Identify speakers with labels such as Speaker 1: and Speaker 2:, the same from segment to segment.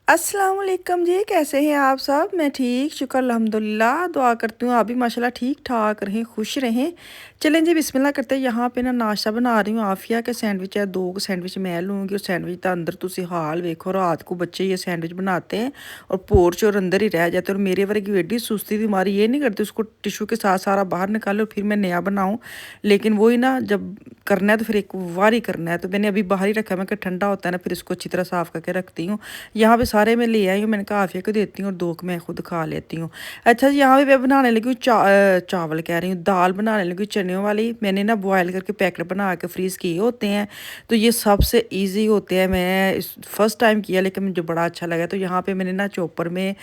Speaker 1: अस्सलाम वालेकुम जी, कैसे हैं आप सब? मैं ठीक, शुक्र अल्हम्दुलिल्लाह। दुआ करती हूँ आप भी माशाल्लाह ठीक-ठाक रहें, खुश रहें। चलें जी बिस्मिल्लाह करते हैं। यहाँ पे ना नाश्ता बना रही हूँ, आफिया के सैंडविच है, 2 सैंडविच मैं लूँगी और सैंडविच ਦਾ ਅੰਦਰ ਤੁਸੀਂ ਹਾਲ ਵੇਖੋ। रात को बच्चे ये सैंडविच बनाते हैं और पोर्च और अंदर ही रह जाते हैं और मेरे वर्गी एडी सुस्ती दी मारी ये नहीं करती उसको टिश्यू के साथ सारा बाहर निकालो फिर मैं नया बनाऊँ। लेकिन वही ना जब करना है तो फिर एक बार ही करना है, तो मैंने अभी बाहर ही रखा है। मैं कहा ठंडा होता है ना फिर इसको अच्छी तरह साफ़ करके रखती हूँ। यहाँ पे सारे मैं ले आई हूँ, मैंने कहा आफिया को देती हूँ और 2 मैं खुद खा लेती हूँ। अच्छा जी, यहाँ पे मैं बनाने लगी हूँ चावल कह रही हूँ, दाल बनाने लगी हूँ चने वाली। मैंने ना बॉयल करके पैकेट बना के फ्रीज़ किए होते हैं, तो ये सबसे ईज़ी होते हैं। मैं इस फर्स्ट टाइम किया लेकिन मुझे बड़ा अच्छा लगा। तो यहाँ पे मैंने ना चॉपर में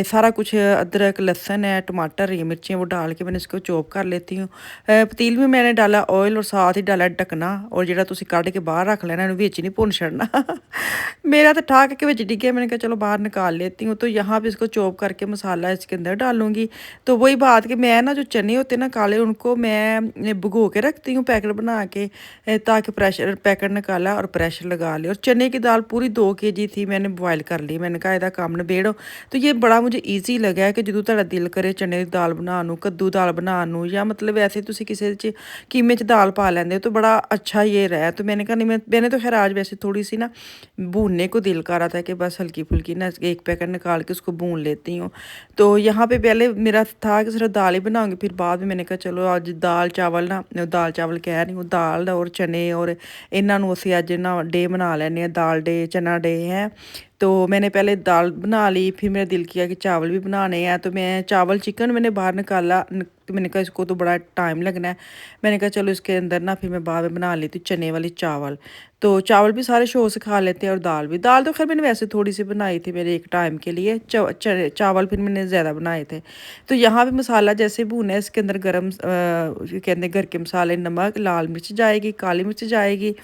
Speaker 1: सारा कुछ अदरक, लहसुन है, टमाटर, हरी मिर्चें वो डाल के मैंने इसको चॉप कर लेती हूँ। पतील में मैंने डाला ऑयल और साथ ही डाला ढकना और ਜਿਹੜਾ ਤੁਸੀਂ ਕੱਢ के बाहर रख लेना, ਇਹਨੂੰ ਵਿੱਚ नहीं भुन छड़ना। मेरा तो ठा के विच डिग गया, मैंने कहा चलो बाहर निकाल लेती हूँ। तो यहाँ पे इसको चॉप करके मसाला इसके अंदर डालूंगी। तो वही बात कि मैं ना जो चने होते हैं ना काले, उनको मैं भिगो के रखती हूँ पैकेट बना के, ताकि प्रेशर पैकेट निकाला और प्रेशर लगा लिया। और चने की दाल पूरी 2 केजी थी, मैंने बॉयल कर ली। मैंने कहा ਇਹਦਾ ਕੰਮ ਨਿਬੇੜੋ। तो ये बड़ा मुझे ईजी लगा है कि ਜਦੋਂ ਤੁਹਾਡਾ ਦਿਲ ਕਰੇ ਚਨੇ ਦੀ ਦਾਲ ਬਣਾਉਣ ਨੂੰ, ਕੱਦੂ ਦਾਲ ਬਣਾਉਣ ਨੂੰ, ਜਾਂ मतलब वैसे ਤੁਸੀਂ ਕਿਸੇ 'ਚ कीमे 'ਚ दाल पा लेंगे तो बड़ा अच्छा ये रहा। तो मैंने कहा नहीं, मैंने तो खैर आज वैसे थोड़ी सी ना भूनने को दिल कर रहा था कि बस हल्की फुल्की ना एक पैकेट निकाल के उसको भून लेती हूँ। तो यहाँ पे पहले मेरा था कि सिर्फ दाल ही बनाऊंगी, फिर बाद में मैंने कहा चलो आज दाल चावल ना, दाल चावल कह रही हूँ, दाल और चने और इन्हों असी अज ना डे बना लेने, दाल डे चना डे है। तो मैंने पहले दाल बना ली, फिर मेरा दिल किया कि चावल भी बनाने हैं। तो मैं चावल चिकन मैंने बाहर निकाला, तो मैंने कहा इसको तो बड़ा टाइम लगना है। मैंने कहा चलो इसके अंदर ना फिर मैं बाद में बना लेती हूँ चने वाली चावल। तो चावल भी सारे शौक से खा लेते हैं और दाल भी। दाल तो खैर मैंने वैसे थोड़ी सी बनाई थी मेरे एक टाइम के लिए, चावल फिर मैंने ज़्यादा बनाए थे। तो यहाँ भी मसाला जैसे भूना है, इसके अंदर गरम कहते हैं घर के मसाले, नमक, लाल मिर्च जाएगी, काली मिर्च जाएगी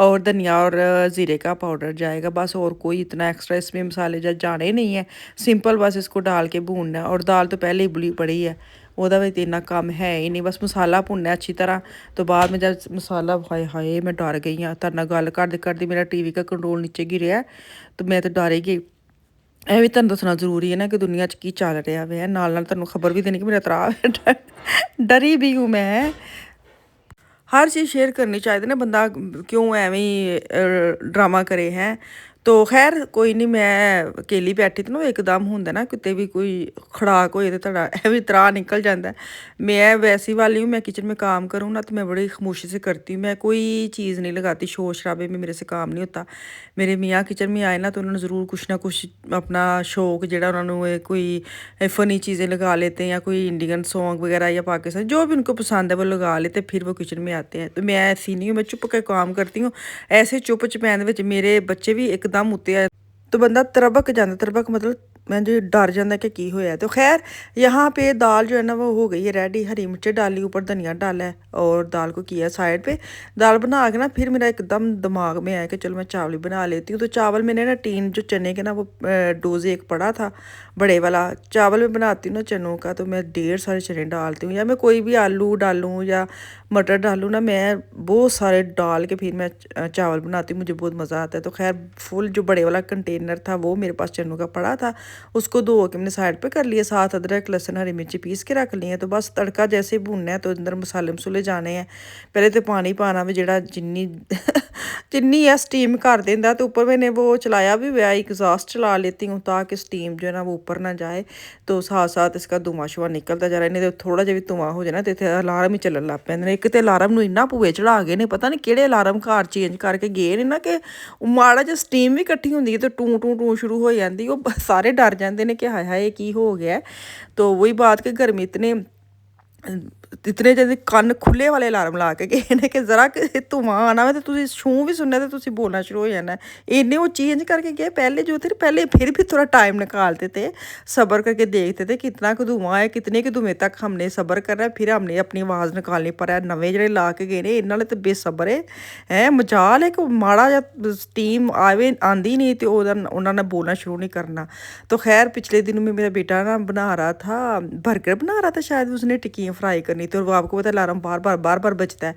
Speaker 1: और धनिया और ज़ीरे का पाउडर जाएगा। बस और कोई इतना एक्स्ट्रा इसमें मसाले जाने नहीं है। सिंपल बस इसको डाल के भूनना है। और दाल तो पहले ही उबली पड़ी है, ਉਹਦਾ ਵਿੱਚ ਇੰਨਾ ਕੰਮ है ही नहीं, बस मसाला भुनना अच्छी तरह। तो बाद में जब मसाला, हाय हाय मैं डर गई हाँ, ਤੁਹਾਡੇ ਨਾਲ ਗੱਲ ਕਰਦੇ ਕਰਦੇ मेरा टीवी का कंट्रोल नीचे गिरिया। तो मैं तो डर ही गई। ਇਹ ਵੀ ਤੁਹਾਨੂੰ ਦੱਸਣਾ ਜ਼ਰੂਰੀ ਹੈ ਨਾ ਕਿ ਦੁਨੀਆ 'ਚ ਕੀ ਚੱਲ ਰਿਹਾ ਵੇ, ਨਾਲ ਨਾਲ ਤੁਹਾਨੂੰ ਖਬਰ ਵੀ ਦੇਣੀ ਕਿ ਮੇਰਾ ਤਰਾ डरी भी हूँ मैं। हर चीज़ शेयर करनी चाहिए ना, बंदा क्यों एवें ही ड्रामा करे हैं। तो खैर कोई नहीं, मैं अकेली बैठी थी ना, एकदम होंगे ना कितने भी कोई खड़ाक हो तो थोड़ा भी त्राह निकल जाता है। मैं वैसी वाली हूँ, मैं किचन में काम करूँ ना तो मैं बड़ी खामोशी से करती हूँ, मैं कोई चीज़ नहीं लगाती, शोर शराबे में मेरे से काम नहीं होता। मेरे मियाँ किचन में आए ना तो उन्होंने ज़रूर कुछ ना कुछ अपना शौक जोड़ा उन्होंने कोई फ़नी चीज़ें लगा लेते हैं, या कोई इंडियन सॉन्ग वगैरह या पाकिस्तान जो भी उनको पसंद है वो लगा लेते, फिर वो किचन में आते हैं। तो मैं ऐसी नहीं हूँ, मैं चुप कर काम करती हूँ। ऐसे चुप चपैन ਵਿੱਚ मेरे बच्चे भी एकदम उत्ते आए तो बंदा तरबक जाता, तरबक मतलब मैं जो डर जाता कि की होया। तो खैर यहाँ पे दाल जो है ना वो हो गई है रेडी, हरी मिर्च डाली, ऊपर धनिया डाला है और दाल को किया साइड पे। दाल बना के ना फिर मेरा एकदम दिमाग में आया कि चलो मैं चावल ही बना लेती हूँ। तो चावल मैंने ना टीन जो चने के ना वो डोजे एक पड़ा था बड़े वाला, चावल में बनाती हूँ ना चनों का, तो मैं 1.5 सारे चने डालती हूँ, या मैं कोई भी आलू डालूँ या मटर डालूँ ना, मैं बहुत सारे डाल के फिर मैं चावल बनाती हूँ, मुझे बहुत मज़ा आता है। तो खैर फुल जो बड़े वाला कंटेनर था वो मेरे पास चनों का पड़ा था, उसको धो के मैंने साइड पे कर लिया, साथ अदरक लहसुन हरी मिर्ची पीस के रख लिए। तो बस तड़का जैसे भुनना है तो अंदर मसाले मसूले जाने हैं। पहले तो पानी पाना भी जड़ा जिन्नी जिन्नी है स्टीम कर देंदा। तो ऊपर मैंने वो चलाया भी हुआ, एग्जॉस्ट चला लेती हूँ ताकि स्टीम जो है ना वो ऊपर ना जाए। तो साथ साथ इसका धुआं शुआ निकलता जा रहा है, नहीं तो थोड़ा जिहा भी धुआं हो जाए ना तो इतने अलार्म ही चलन लग पैंदे ने। एक तो अलार्म ਨੂੰ ਇੰਨਾ ਭੂਏ ਚੜਾ ਗਏ ਨੇ, ਪਤਾ ਨਹੀਂ ਕਿਹੜੇ ਅਲਾਰਮ ਘਰ ਚੇਂਜ ਕਰਕੇ ਗਏ ਨੇ ਨਾ, ਕਿ ਮਾੜਾ ਜਿਹਾ ਸਟੀਮ ਵੀ ਇਕੱਠੀ ਹੁੰਦੀ ਹੈ ਤੇ ਟੂ ਟੂ ਟੂ शुरू हो जाती, वो सारे डर जाते हैं कि हाय हाय की हो गया। तो वही बात कि गर्मी इतने जल्दी ਕੰਨ खुले वाले अलार्म ला के गए ने कि जरा धुआं आना वे तो तुसीं छूं भी सुनना तो तुसीं बोलना शुरू हो जाना। इन्ने वो चेंज करके गए, पहले जो थे पहले फिर भी थोड़ा टाइम निकालते थे, सब्र करके देखते थे कितना कुछ धुआं है, कितने के धुएँ तक हमने सब्र करना है, फिर हमने अपनी आवाज़ निकालनी। पर नवे ਜਿਹੜੇ ਲਾ ਕੇ ਗਏ ਨੇ ਇਹਨਾਂ ਵਾਲੇ ਤਾਂ ਬੇਸਬਰ ਹੈ ਮਜਾਲ ਹੈ ਕਿ ਮਾੜਾ ਜਿਹਾ ਸਟੀਮ ਆਵੇ ਆਂਦੀ नहीं तो उन्होंने बोलना शुरू नहीं करना। तो खैर पिछले दिनों में मेरा बेटा ना बना रहा था, बर्गर बना रहा था शायद, उसने टिक्कियाँ फ्राई करनी थी और वो आपको पता है अलार्म बार बार बजता है।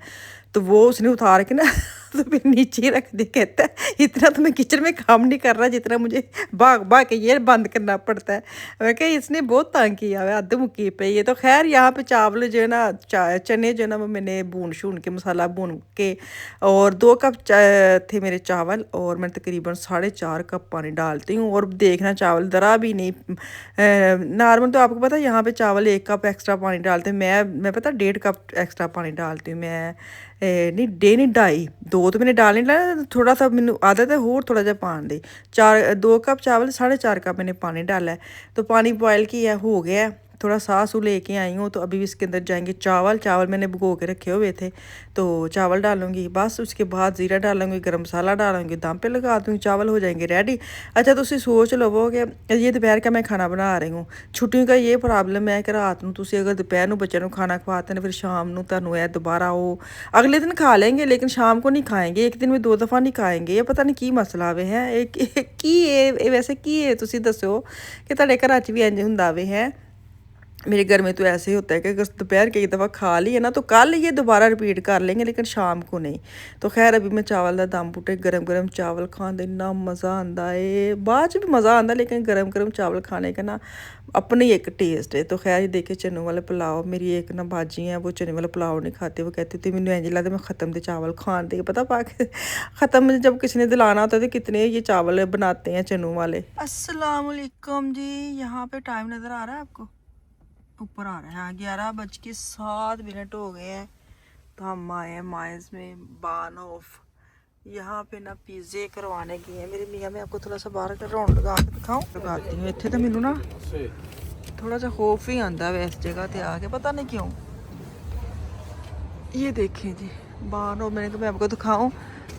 Speaker 1: तो वो उसने उतार के ना तो फिर नीचे ही रख दिया। कहता है इतना तो मैं किचन में काम नहीं कर रहा जितना मुझे भाग भाग के ये बंद करना पड़ता है। मैं कहा इसने बहुत तंग किया हुआ है अद्ध मुक्की पे ये। तो खैर यहाँ पे चावल जो है ना चने जो है ना वो मैंने भून शून के मसाला भून के, और 2 कप थे मेरे चावल, और मैं तकरीबन 4.5 कप पानी डालती हूँ। और देखना चावल ज़रा भी नहीं नॉर्मल, तो आपको पता है यहाँ पे चावल 1 कप एक्स्ट्रा पानी डालते हैं, मैं पता 1.5 कप एक्स्ट्रा पानी डालती हूँ मैं। नहीं 1.5 2 तो मैंने डाल नहीं डाला, थोड़ा सा मैंने आदत है और थोड़ा जा पानी दी। 2 कप चावल 4.5 कप मैंने पानी डाला है। तो पानी बॉयल किया हो गया, थोड़ा सासू लेके आई हूँ। तो अभी इसके अंदर जाएंगे चावल। चावल मैंने भिगो के रखे हुए थे, तो चावल डालूंगी बस। उसके बाद ज़ीरा डालूंगी, गरम मसाला डालूंगी, दम पे लगा दूँगी, चावल हो जाएंगे रेडी। अच्छा तुम सोच लवो कि ये दोपहर का मैं खाना बना रही हूँ। छुट्टियों का ये प्रॉब्लम है कि रात ਨੂੰ ਤੁਸੀਂ अगर दोपहर ਨੂੰ ਬੱਚਿਆਂ ਨੂੰ खाना खवाते हैं फिर शाम ਨੂੰ ਤੁਹਾਨੂੰ ਇਹ दोबारा वो अगले दिन खा लेंगे लेकिन शाम को नहीं खाएंगे, एक दिन में 2 दफ़ा नहीं खाएंगे। ये पता नहीं की मसला वे है की वैसे की है तुसी दसो कि ਤੁਹਾਡੇ ਘਰਾਂ 'ਚ भी इंज ਹੁੰਦਾ वे है। मेरे घर में तो ऐसे ही होता है कि अगर दोपहर के एक दफ़ा खा लिए ना तो कल ये दोबारा रिपीट कर लेंगे लेकिन शाम को नहीं। तो खैर अभी मैं चावल का दम पुटे, गरम गरम चावल खाने इन्ना मज़ा आता है, बाद च भी मज़ा आता लेकिन गरम गरम चावल खाने का ना अपने ही एक टेस्ट है। तो खैर ये देखे चने वाले पुलाव, मेरी एक ना बाजी है वो चने वाला पुलाव नहीं खाते, वो कहते थे मैंने इंज लगता मैं ख़त्म थे चावल खान दे, पता पा के ख़त्म जब किसी ने दिलाना होता है तो कितने ये चावल बनाते हैं चनों वाले। अस्सलाम वालेकुम जी, यहाँ पे टाइम नज़र आ रहा है आपको? ऊपर आ रहा है 11:07 हो गए हैं। तो हम आए हैं माइज में बान ऑफ, यहाँ पे ना पिज़्ज़े करवाने गए हैं मेरे मियाँ। मैं आपको थोड़ा सा बाहर का राउंड लगा के दिखाऊँ, लगाती हूँ। इतने तो मैनू ना थोड़ा सा खौफ ही आता है इस जगह पे आके, पता नहीं क्यों। ये देखें जी बान ऑफ, मैंने तो मैं आपको दिखाऊँ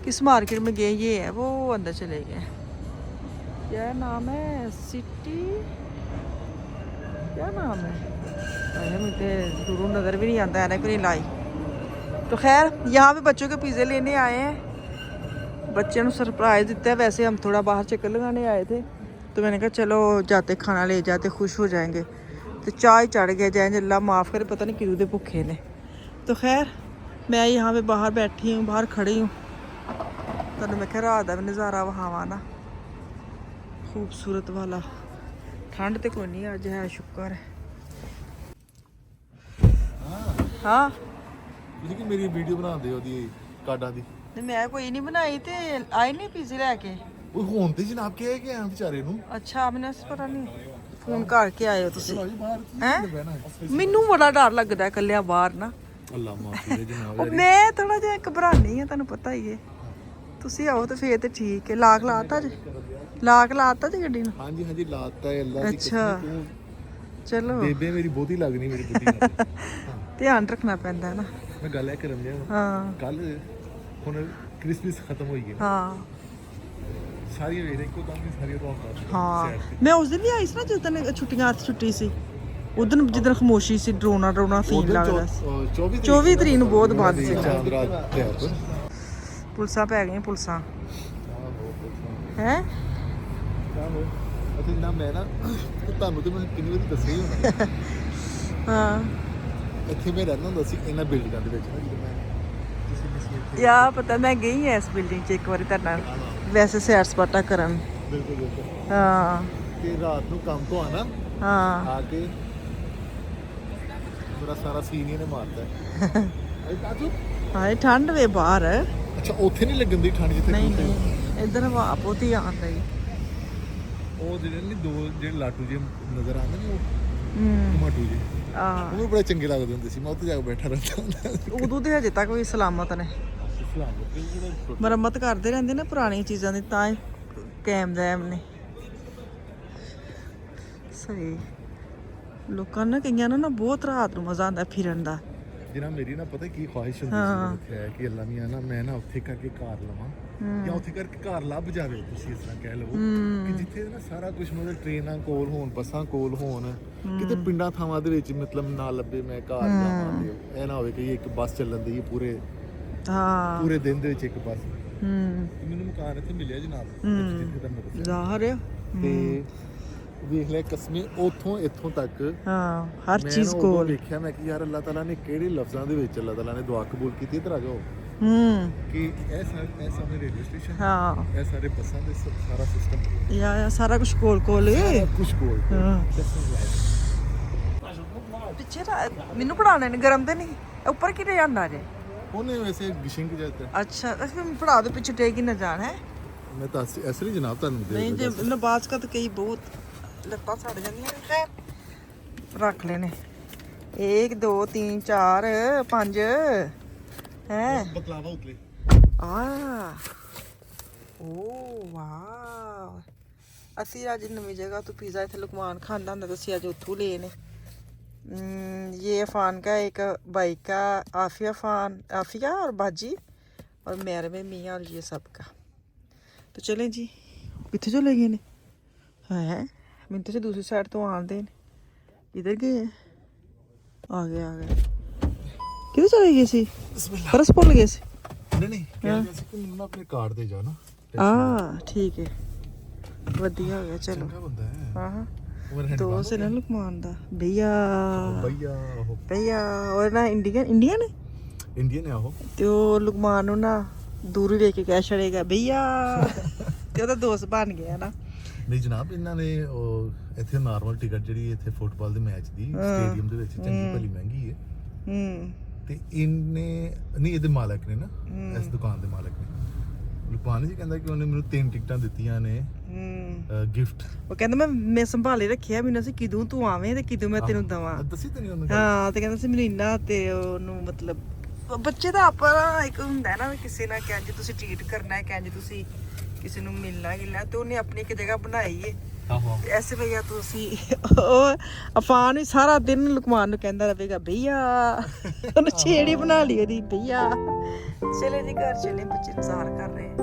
Speaker 1: किस मार्केट में गए, ये है वो अंदर चले गए। क्या नाम है, सिटी क्या नाम है, मुझे दूरों नज़र भी नहीं आता है ना कोई लाई। तो खैर यहाँ पे बच्चों के पिज़्ज़े लेने आए हैं, बच्चों को सरप्राइज़ देता है। वैसे हम थोड़ा बाहर चक्कर लगाने आए थे तो मैंने कहा चलो जाते खाना ले जाते, खुश हो जाएंगे। तो चाय चढ़ गया जाए, अल्लाह माफ़ करे, पता नहीं क्यों दे भुखे ने। तो खैर मैं यहाँ पे बाहर बैठी हूँ, बाहर खड़ी हूँ। तो मैं कहा रात का नज़ारा वहावा ना खूबसूरत वाला, ठंड तो कोई नहीं अज है, शुक्र है। हाँ
Speaker 2: लेकिन मेरी वीडियो बना दे ओदी कार्डा दी
Speaker 1: ਤੇ ਮੈਂ ਕੋਈ ਨਹੀਂ ਬਣਾਈ ਤੇ ਆਏ ਨਹੀਂ ਪੀਜ਼ੇ ਲੈ ਕੇ।
Speaker 2: ਉਹ ਹੁਣ ਤੇ ਜਨਾਬ ਕਿਹਾ ਕਿ ਆਂ ਵਿਚਾਰੇ ਨੂੰ
Speaker 1: ਅੱਛਾ ਮੈਨੂੰ ਪਤਾ ਨਹੀਂ, ਫੋਨ ਕਰਕੇ ਆਏ ਹੋ ਤੁਸੀਂ
Speaker 2: ਬਾਹਰ ਬਹਿਣਾ
Speaker 1: ਮੈਨੂੰ ਬੜਾ ਡਰ ਲੱਗਦਾ ਇਕੱਲਿਆਂ ਬਾਹਰ ਨਾ।
Speaker 2: ਅੱਲਾ ਮਾਫੀ ਦੇ ਜਨਾਬ,
Speaker 1: ਮੈਂ ਥੋੜਾ ਜਿਹਾ ਘਬਰਾਨੀ ਆ, ਤੁਹਾਨੂੰ ਪਤਾ ਹੀ ਹੈ। ਤੁਸੀਂ ਆਓ ਤੇ ਫੇਰ ਤੇ ਠੀਕ ਹੈ। ਲਾਕ ਲਾਤਾ ਜੀ, ਲਾਕ ਲਾਤਾ ਜੀ ਗੱਡੀ ਨੂੰ?
Speaker 2: ਹਾਂਜੀ ਹਾਂਜੀ ਲਾਤਾ ਹੈ ਅੱਲਾ ਦੀ
Speaker 1: ਅੱਛਾ ਚਲੋ,
Speaker 2: ਬੇਬੇ ਮੇਰੀ ਬਹੁਤੀ ਲੱਗਣੀ ਮੇਰੀ ਬੁੱਢੀ ਨਾਲ
Speaker 1: ਧਿਆਨ ਰੱਖਣਾ ਪੈਂਦਾ ਹੈ ਨਾ।
Speaker 2: ਮੈਂ ਗੱਲ ਇਹ ਕਰਨ ਲਿਆ
Speaker 1: ਹਾਂ
Speaker 2: ਕੱਲ ਹੁਣ ਕ੍ਰਿਸਮਸ ਖਤਮ ਹੋਈ ਹੈ,
Speaker 1: ਹਾਂ
Speaker 2: ਸਾਰੀਆਂ ਵੇਖ ਇੱਕੋ ਦਮ ਸਾਰੀਆਂ ਰੌਣਕਾਂ।
Speaker 1: ਹਾਂ ਮੈਂ ਉਸ ਦਿਨ ਵੀ ਆਈ ਸੀ ਨਾ, ਜਿਸ ਦਿਨ ਛੁੱਟੀਆਂ ਛੁੱਟੀ ਸੀ, ਉਦੋਂ ਜਿੱਦਣ ਖਾਮੋਸ਼ੀ ਸੀ, ਡਰੋਨਾ ਸੀਨ ਲੱਗਦਾ ਸੀ। 24 ਤਰੀਕ ਨੂੰ ਬਹੁਤ ਬੰਦ ਸੀ, ਪੁਲਿਸਾਂ ਪੈ ਗਈਆਂ ਪੁਲਿਸਾਂ ਹੈ।
Speaker 2: ਅੱਛਾ ਜਨਾਬ ਮੈਂ ਨਾ ਤੁਹਾਨੂੰ ਤੇ ਮੈਂ ਕਿੰਨੀ ਵਾਰੀ ਦੱਸਿਆ ਹੀ ਹੋਣਾ
Speaker 1: ਹਾਂ
Speaker 2: ਇੱਥੇ ਮੈਂ ਰਹਿੰਦਾ ਹੁੰਦਾ ਸੀ ਇਹਨਾਂ ਬਿਲਡਿੰਗਾਂ ਦੇ ਵਿੱਚ ਨਾ, ਜਦੋਂ ਮੈਂ ਕਿਸੇ ਨਸੀਬ
Speaker 1: ਯਾ ਪਤਾ ਮੈਂ ਗਈ ਐ ਇਸ ਬਿਲਡਿੰਗ 'ਚ ਇੱਕ ਵਾਰੀ ਤੁਹਾਡੇ ਨਾਲ, ਵੈਸੇ ਸੈਰ ਸਪਾਟਾ ਕਰਨ।
Speaker 2: ਬਿਲਕੁਲ ਬਿਲਕੁਲ
Speaker 1: ਹਾਂ
Speaker 2: ਤੇ ਰਾਤ ਨੂੰ ਕੰਮ ਤੋਂ ਆਣਾ
Speaker 1: ਹਾਂ
Speaker 2: ਆ ਕੇ ਮੇਰਾ ਸਾਰਾ ਸੀਨੀਅਰ ਨੇ ਮਾਰਤਾ ਅਈ ਕਾਜੂ।
Speaker 1: ਹਾਏ ਠੰਡ ਵੇ ਬਾਹਰ।
Speaker 2: ਅੱਛਾ ਉੱਥੇ ਨਹੀਂ ਲੱਗਣ ਦੀ ਠੰਡ ਜਿੱਥੇ
Speaker 1: ਨਹੀਂ ਨਹੀਂ ਇੱਧਰ ਹਵਾ ਬਹੁਤੀ ਆਉਣ ਰਹੀ।
Speaker 2: ਉਹ ਜਿਹੜੇ ਨਹੀਂ ਦੋ ਜਿਹੜੇ ਲਾਟੂ ਜੇ ਨਜ਼ਰ ਆਉਂਦੇ ਨੇ ਉਹ ਟਮਾਟੂ ਜੇ,
Speaker 1: ਆਹ
Speaker 2: ਉਹ ਬੜੇ ਚੰਗੇ ਲੱਗਦੇ ਹੁੰਦੇ ਸੀ। ਮੈਂ ਉੱਥੇ ਜਾ ਕੇ ਬੈਠਾ ਰਹਿੰਦਾ ਹੁੰਦਾ।
Speaker 1: ਉਦੋਂ ਤੇ ਹਜੇ ਤੱਕ ਵੀ ਸਲਾਮਤ ਨੇ, ਮੁਰੰਮਤ ਕਰਦੇ ਰਹਿੰਦੇ ਨੇ ਪੁਰਾਣੀਆਂ ਚੀਜ਼ਾਂ ਦੀ, ਤਾਂ ਹੀ ਕਾਇਮ ਦੈਮ ਨੇ। ਸਹੀ ਲੋਕਾਂ ਨੂੰ ਕਈਆਂ ਨੂੰ ਨਾ ਬਹੁਤ ਰਾਤ ਨੂੰ ਮਜ਼ਾ ਆਉਂਦਾ ਫਿਰਨ ਦਾ।
Speaker 2: ਜਿਹਨਾਂ ਮੇਰੀ ਨਾ ਪਤਾ ਕੀ ਖੁਆਇਸ਼ ਹੁੰਦੀ ਸੀ ਉੱਥੇ ਆਇਆ ਕਿ ਅੱਲਾ ਮੀਆਂ ਨਾ ਮੈਂ ਨਾ ਉੱਥੇ ਕਰਕੇ ਕਾਰ ਲਵਾਂ ਜਾਂ ਉੱਥੇ ਕਰਕੇ ਕਾਰ ਲੱਭ ਜਾਵੇ, ਤੁਸੀਂ ਇਸ ਤਰ੍ਹਾਂ ਕਹਿ ਲਓ ਕਿ ਜਿੱਥੇ ਨਾ ਸਾਰਾ ਕੁਝ ਮਤਲਬ ਟ੍ਰੇਨਾਂ ਕੋਲ ਹੋਣ, ਬੱਸਾਂ ਕੋਲ ਹੋਣ, ਕਿਤੇ ਪਿੰਡਾਂ ਥਾਵਾਂ ਦੇ ਵਿੱਚ ਮਤਲਬ ਨਾ ਲੱਭੇ ਮੈਂ ਕਾਰ ਜਾਵਾਂ ਤੇ ਇਹ ਨਾ ਹੋਵੇ ਕਿ ਇੱਕ ਬੱਸ ਚੱਲਣ ਦੀ ਪੂਰੇ ਦਿਨ ਦੇ ਵਿੱਚ ਇੱਕ ਬੱਸ। ਮੈਨੂੰ ਮਕਾਨ ਇੱਥੇ ਮਿਲਿਆ ਜਨਾਬ ਜਿੱਥੇ ਤੁਹਾਨੂੰ ਦੱਸਿਆ
Speaker 1: ਜ਼ਾਹਰ ਹੈ
Speaker 2: ਤੇ ਵੇਖ ਲਿਆ ਕਸਮੇ ਉੱਥੋਂ ਇੱਥੋਂ ਤੱਕ
Speaker 1: ਹਰ ਚੀਜ਼ ਕੋਲ।
Speaker 2: ਦੇਖਿਆ ਮੈਂ ਕਿ ਯਾਰ ਅੱਲਾਹ ਤਾਲਾ ਨੇ ਕਿਹੜੇ ਲਫ਼ਜ਼ਾਂ ਦੇ ਵਿੱਚ ਅੱਲਾਹ ਤਾਲਾ ਨੇ ਦੁਆ ਕਬੂਲ ਕੀਤੀ। ਇੱਧਰ ਆ ਜਾਓ ਕਿ ਇਹ ਸਾਹਮਣੇ ਰੇਲਵੇ ਸਟੇਸ਼ਨ,
Speaker 1: ਹਾਂ
Speaker 2: ਇਹ ਸਾਰੇ ਬੱਸਾਂ ਦੇ ਸਾਰਾ ਸਿਸਟਮ,
Speaker 1: ਯਾ ਸਾਰਾ ਕੁਝ ਕੋਲ
Speaker 2: ਕੁਝ ਕੋਲ
Speaker 1: ਪਿੱਛੇ ਮੈਨੂੰ ਪੜਾਉਣੇ ਨੇ ਗਰਮ ਤੇ ਨਹੀਂ ਉੱਪਰ ਕਿਤੇ ਜਾਂਦਾ ਜੇ
Speaker 2: ਉਹਨੇ ਵੈਸੇ ਗਿਸ਼ਿੰਗ ਜਾਤਾ।
Speaker 1: ਅੱਛਾ ਅਸੀਂ ਪੜਾ ਦੇ ਪਿੱਛੇ ਟੇਕ ਹੀ ਨਾ ਜਾਣ ਹੈ
Speaker 2: ਮੈਂ ਤਾਂ ਐਸਰੀ ਜਨਾਬ ਤੁਹਾਨੂੰ ਦੇ
Speaker 1: ਨਹੀਂ ਜੇ ਨਬਾਜ਼ ਕਾ ਤਾਂ ਕਈ ਬਹੁਤ ਲੱਤਾਂ ਸੜ ਜਾਂਦੀਆਂ ਨੇ ਖੈਰ ਰੱਖ ਲੈਨੇ 1 2 3 4 5 ਹੈ
Speaker 2: ਬਕਲਾਵਾ ਉਤਲੇ
Speaker 1: ਆ ਓ ਵਾਓ ਅਸੀਂ ਅੱਜ ਨਵੀਂ ਜਗ੍ਹਾ ਤੋਂ ਪੀਜ਼ਾ ਇੱਥੇ ਲੁਕਮਾਨ ਖਾਂਦਾ ਹੁੰਦਾ ਤਾਂ ਅਸੀਂ ਅੱਜ ਉੱਥੋਂ ਲਏ ਨੇ ये अफान का एक भाई का आफिया और बाजी और मेरे में मियाँ और ये सब का तो चलें जी कितने चले गए ने है मिनट से दूसरी साइड तो आते हैं इधर गए हैं आ गए किधर चले गए सी बरस भुल गए सी
Speaker 2: नहीं कह रहे सी कि मैं अपने कार्ड दे जाना
Speaker 1: ठीक है वधिया हो गया चलो
Speaker 2: चंगा बंदा है
Speaker 1: हाँ दोस्त है ना लुकमान दा भैया भैया और ना इंडियन
Speaker 2: है आहो
Speaker 1: ते ओ लुकमान नु ना दूर ही लेके कह छड़ेगा भैया ते ओदा दोस्त बन गया ना
Speaker 2: ਨਹੀਂ ਜਨਾਬ ਇਹਨਾਂ ਨੇ ਉਹ ਇੱਥੇ ਨਾਰਮਲ ਟਿਕਟ ਜਿਹੜੀ ਇੱਥੇ ਫੁੱਟਬਾਲ ਦੇ ਮੈਚ ਦੀ ਸਟੇਡੀਅਮ ਦੇ ਵਿੱਚ ਚੰਗੀ ਭਲੀ ਮਹਿੰਗੀ ਹੈ ਤੇ ਇਹਨੇ ਨਹੀਂ ਇਹਦੇ ਮਾਲਕ ਨੇ ਨਾ ਇਸ ਦੁਕਾਨ ਦੇ ਮਾਲਕ ਨੇ ਲੁਕਮਾਨ ਜੀ ਕਹਿੰਦਾ ਕਿ ਉਹਨੇ ਮੈਨੂੰ 3 ਟਿਕਟਾਂ ਦਿੱਤੀਆਂ ਨੇ ਗਿਫਟ
Speaker 1: ਉਹ ਕਹਿੰਦਾ ਮੈਂ ਸੰਭਾਲੇ ਰੱਖਿਆ ਮੈਨੂੰ ਅਸੀਂ ਕਿਦੋਂ ਤੂੰ ਆਵੇਂ ਤੇ ਕਿਦੋਂ ਮੈਂ ਤੈਨੂੰ ਦਵਾਂ
Speaker 2: ਦੱਸੀ ਤੇ ਨਹੀਂ ਉਹਨੇ
Speaker 1: ਹਾਂ ਤੇ ਕਹਿੰਦਾ ਸੀ ਮੈਨੂੰ ਇੰਨਾ ਤੇ ਉਹਨੂੰ ਮਤਲਬ ਬੱਚੇ ਦਾ ਆਪਣਾ ਇੱਕ ਹੁੰਦਾ ਨਾ ਕਿਸੇ ਨਾਲ ਕਿੰਜ ਤੁਸੀਂ ਟ੍ਰੀਟ ਕਰਨਾ ਹੈ ਕਿੰਜ ਤੁਸੀਂ ਕਿਸੇ ਨੂੰ ਮਿਲਣਾ ਗਿਲਣਾ ਤੇ ਉਹਨੇ ਆਪਣੀ ਇੱਕ ਜਗ੍ਹਾ ਬਣਾਈ ਏ
Speaker 2: ਆਹੋ
Speaker 1: ਐਸੇ ਭਈਆ ਤੁਸੀਂ ਉਹ ਅਫਾਨ ਵੀ ਸਾਰਾ ਦਿਨ ਲੁਕਮਾਨ ਨੂੰ ਕਹਿੰਦਾ ਰਹੇਗਾ ਭਈਆ ਉਹਨੇ ਛੇੜੀ ਬਣਾ ਲਈ ਉਹਦੀ ਭਈਆ ਚਲੇ ਜੀ ਘਰ ਚਲੇ ਬੱਚੇ ਇੰਤਜ਼ਾਰ ਕਰ ਰਹੇ